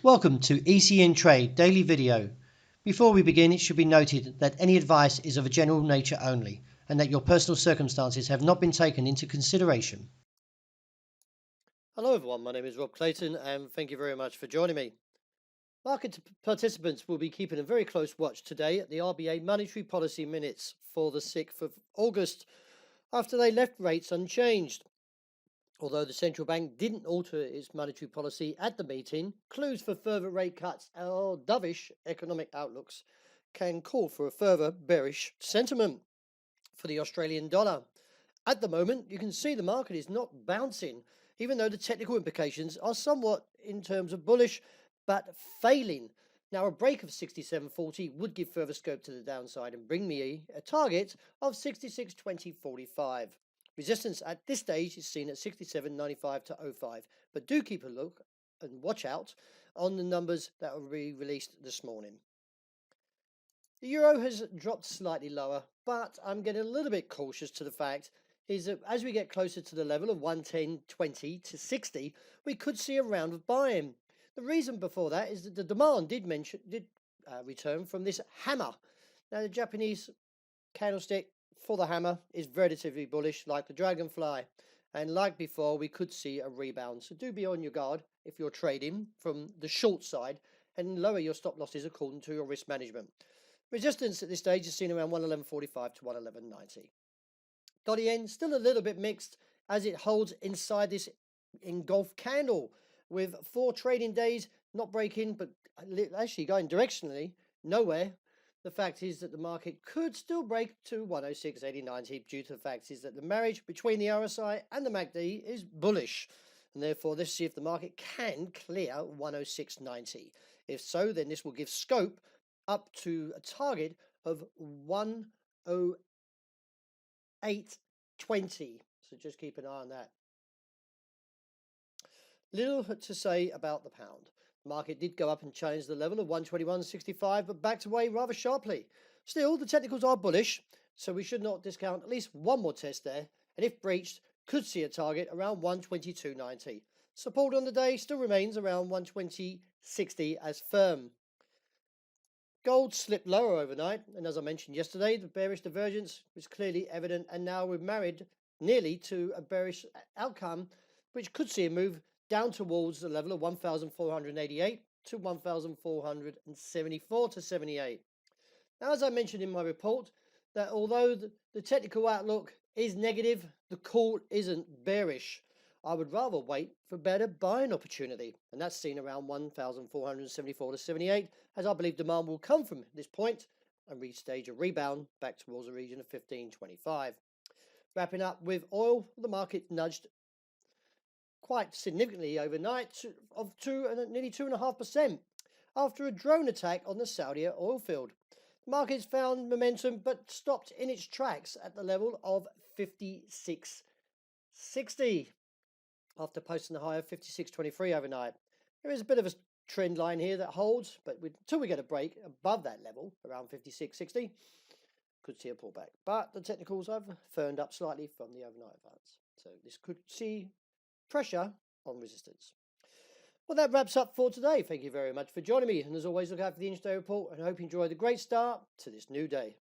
Welcome to ECN Trade Daily Video. Before we begin, it should be noted that any advice is of a general nature only and that your personal circumstances have not been taken into consideration. Hello everyone, my name is Rob Clayton and thank you very much for joining me. Market participants will be keeping a very close watch today at the RBA monetary policy minutes for the 6th of August after they left rates unchanged. Although the central bank didn't alter its monetary policy at the meeting, clues for further rate cuts or dovish economic outlooks can call for a further bearish sentiment for the Australian dollar. At the moment, you can see the market is not bouncing, even though the technical implications are somewhat in terms of bullish, but failing. Now, a break of 67.40 would give further scope to the downside and bring me a target of 66.20.45. Resistance at this stage is seen at 67.95 to 05, but do keep a look and watch out on the numbers that will be released this morning. The euro has dropped slightly lower, but I'm getting a little bit cautious to the fact is that as we get closer to the level of 110.20 to 60, we could see a round of buying. The reason before that is that the demand did return from this hammer. Now, the Japanese candlestick for the hammer is relatively bullish, like the dragonfly, and like before, we could see a rebound. So do be on your guard if you're trading from the short side and lower your stop losses according to your risk management. Resistance at this stage is seen around 111.45 to 111.90. Dollar yen still a little bit mixed as it holds inside this engulfed candle with 4 trading days not breaking but actually going directionally nowhere. The fact is that the market could still break to 106.80.90 due to the fact is that the marriage between the RSI and the MACD is bullish, and therefore let's see if the market can clear 106.90. If so, then this will give scope up to a target of 108.20. So just keep an eye on that. Little to say about the pound. The market did go up and challenge the level of 121.65, but backed away rather sharply. Still, the technicals are bullish, so we should not discount at least one more test there, and if breached, could see a target around 122.90. Support on the day still remains around 120.60 as firm. Gold slipped lower overnight, and as I mentioned yesterday, the bearish divergence was clearly evident, and now we're married nearly to a bearish outcome, which could see a move down towards the level of 1,488 to 1,474 to 78. Now, as I mentioned in my report, that although the technical outlook is negative, the call isn't bearish. I would rather wait for better buying opportunity, and that's seen around 1,474 to 78, as I believe demand will come from this point and restage a rebound back towards the region of 15.25. Wrapping up with oil, the market nudged quite significantly overnight of nearly 2.5% after a drone attack on the Saudi oil field. The markets found momentum but stopped in its tracks at the level of 56.60 after posting a high of 56.23 overnight. There is a bit of a trend line here that holds, but until we get a break above that level, around 56.60, could see a pullback. But the technicals have firmed up slightly from the overnight advance. So this could see pressure on resistance. Well, that wraps up for today. Thank you very much for joining me. And as always, look out for the intraday report and I hope you enjoy the great start to this new day.